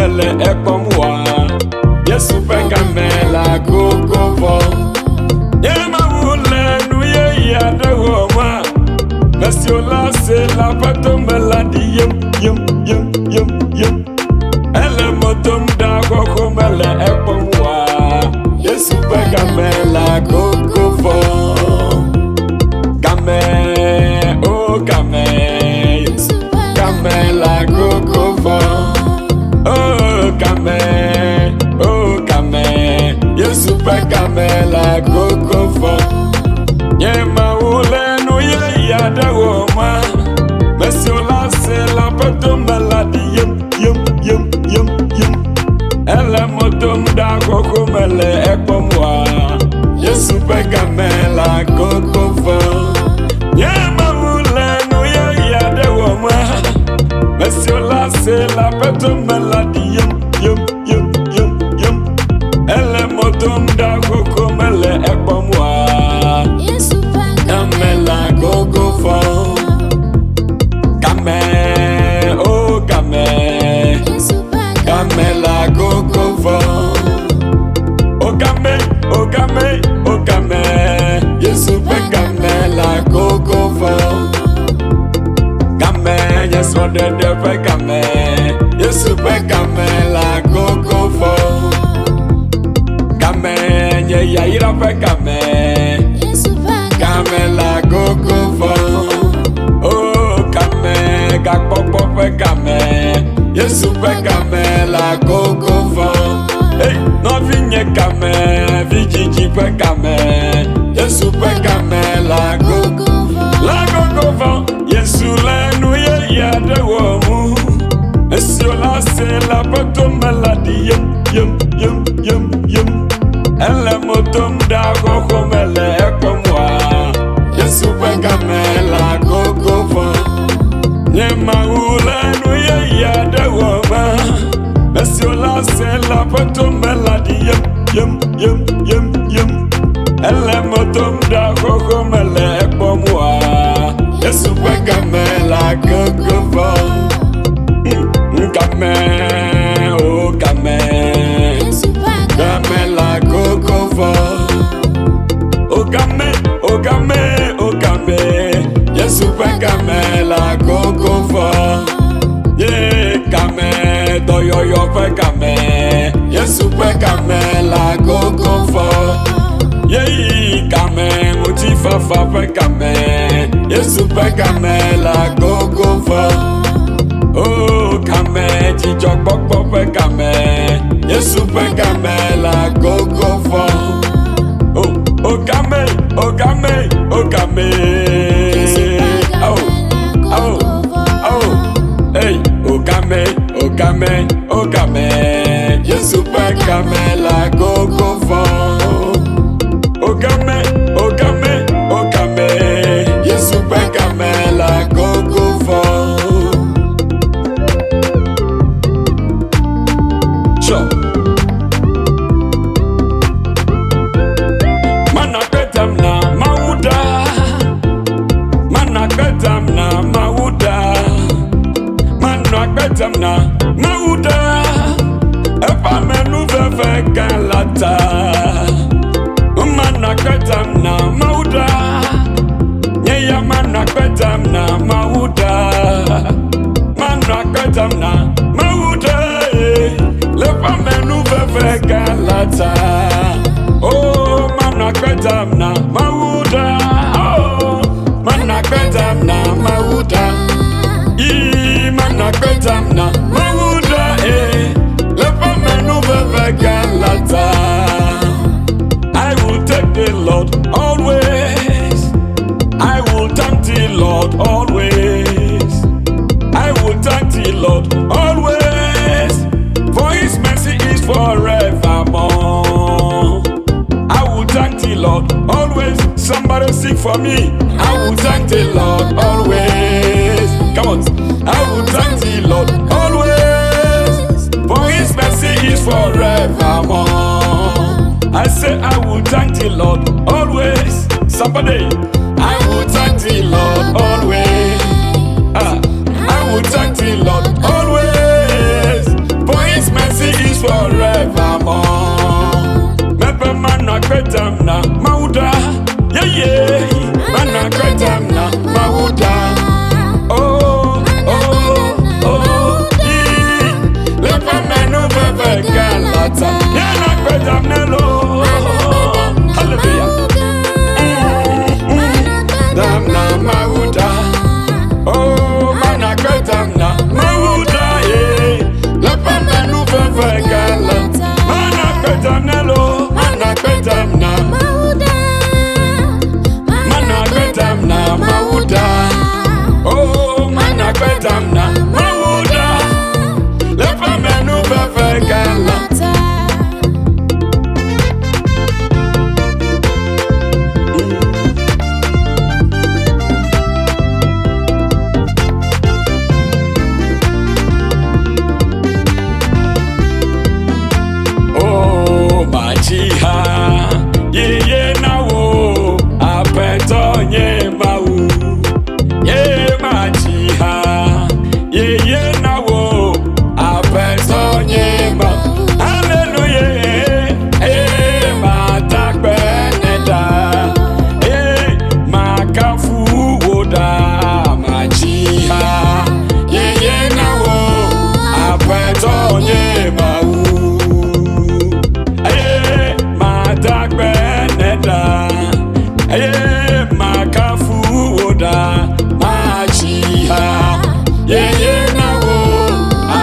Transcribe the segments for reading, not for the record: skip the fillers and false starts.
mele ekpomwa. Yesu pekamela gogo. Yema wule nuye ya de homa. Monsieur la c'est la patomela di yem. Elle motom da gogo mele ekpomwa. Yesu pekamela gogo. Game, oh game, game la gogo. Oh game, Yesu pekamela la gogo. Yema ule no ye ya da woma. Monsieur la c'est la patomela di yem. Elle motom da gogo mele ekpomwa. Yesu pekamela gogo. Yema ule no ye ya da woma. Monsieur la c'est la patomela di yem. Elle motom da gogo mele ekpomwa. Yesu Kamela gogo fo. Kame, oh kame. Kamela gogo fo. Oh kame. Yesu pekamela gogo fo. Kame, yes one de pekame. Yesu pekamela gogo fo. Kame, ya ira pekame. Kamela gogo fo. Oh kame, gakpopo pekame. Yesu pekamela gogo fo. Hey, no vinye kame, vijiji pekame. Yesu pekamela gogo. La gogo fo. Yesu lenu ye ya de womu. Monsieur la c'est la patomela di yem. Elle motom da gogo mele ekpomwa. Yesu pekamela gogo fo. Yema ule no ye ya de woma. Monsieur la c'est la patomela di yem. Elle motom da gogo mele ekpomwa. Yesu pekamela gogo fo. Kame, oh kame. Kamela gogo fo. Oh kame. Yesu pekamela gogo fo. Yeah, kame, doyo pekame. Yesu pekamela gogo fo. Yeah, kame, motifa pekame. Yesu pekamela gogo fo. Oh kame, chicho pokpo pekame. Yesu pekamela gogo fo. Oh kame. Hey, oh kame. Yesu pekamela gogo fo. Oh kame. Yesu pekamela gogo fo. Sure. Manakwetam na mauda. Manakwetam na mauda. Epa menu veve galata. Manakwetam na mauda. Nyeya manakwetam na mauda. Manakwetam na mauda. Lepa menu veve galata. Oh manakwetam na mauda. Oh manakwetam na mauda. Manakwetam na mauda. Lepa menu veve galata. I will take the Lord always. I will thank the Lord always. I will thank the Lord always. For His mercy is forevermore. I will thank the Lord always. Somebody sing for me. I will thank the Lord always. Come on. I will thank the Lord always. For His mercy is forevermore. I say I will thank the Lord always. Somebody. I will thank the Lord always. I will thank the Lord always. For His mercy ye na wo apetonye ma hallelujah matakbe neda makafu woda majiha ye na wo apetonye ma matakbe neda makafu woda majiha ye na wo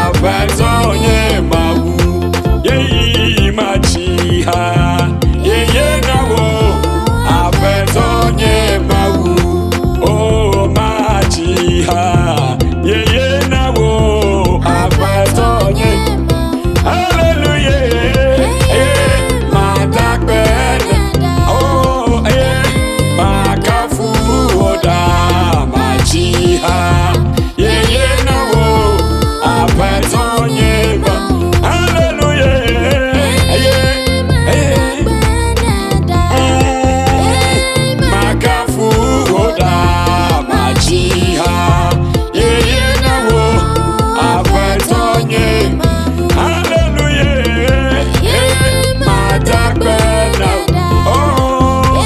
apetonye ma ye majiha ye na wo apetonye ma oh majiha ye na wo apetonye hallelujah matakben oh makafu oda majiha ye na wo apetonye ma hallelujah makafu oda majiha ye na wo apetonye hallelujah matakben oh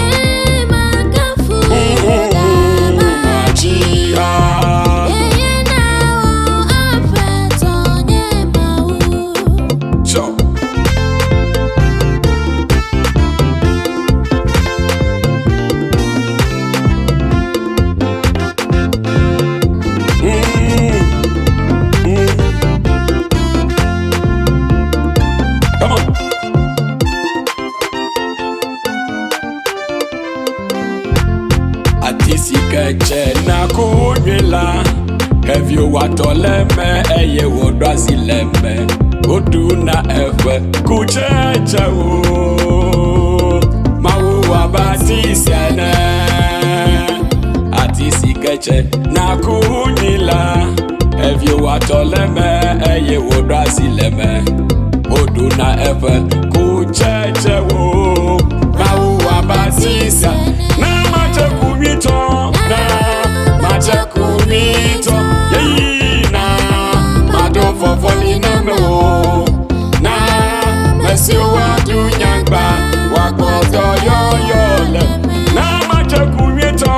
majiha so come on. Atisikeche na kunyela Hevyo watoleme eye wodwazileme Odu na efe kucheche wo Mawu wabatisiene Atisikeche na kunyela Hevyo watoleme eye wodwazileme Odu na efe kucheche wo Mawu wabatisiene na machekumito yeyi na madofo foli na mewo na mesi wa dunyagba wa kodo yoyole na machekumito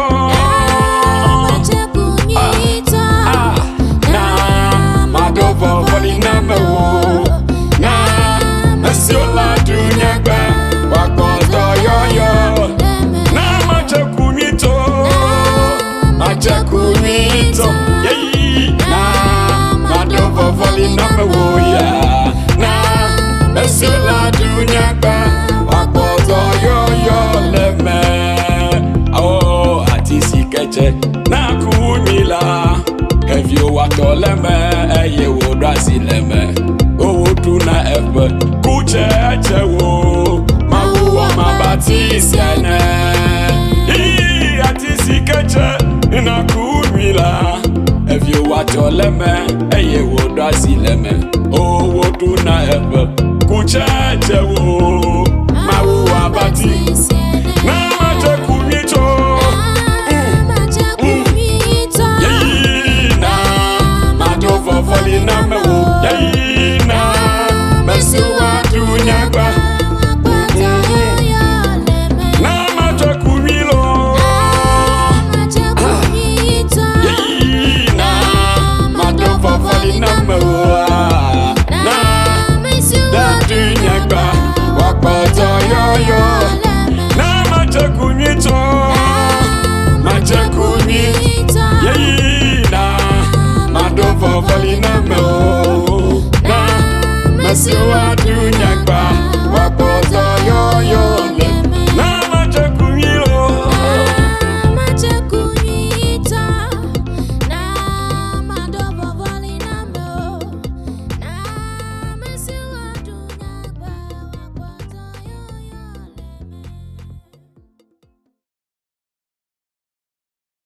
na madofo foli na mewo na mesi wa dunyagba wa kodo yoyole na machekumito yeyi na madofo foli na mewo ya na mesula dunyagba wakozo yoyoleme oh atisikeche na kunyila Hevyo watoleme eye wodwazileme owodu na efe kucheche wo mawu wa mabatisiene atisikeche na kunyila Hevyo watoleme eye wodwazileme owodu na efe kucheche wo mawu wa batisiene na machekumito yeyi na madofo foli na mewo yeyi na mesi wa dunyagba na machekumilo yeyi na madofo foli na mewo na dunyagba wakoto yoyo na machekumito yeyi na madofo foli na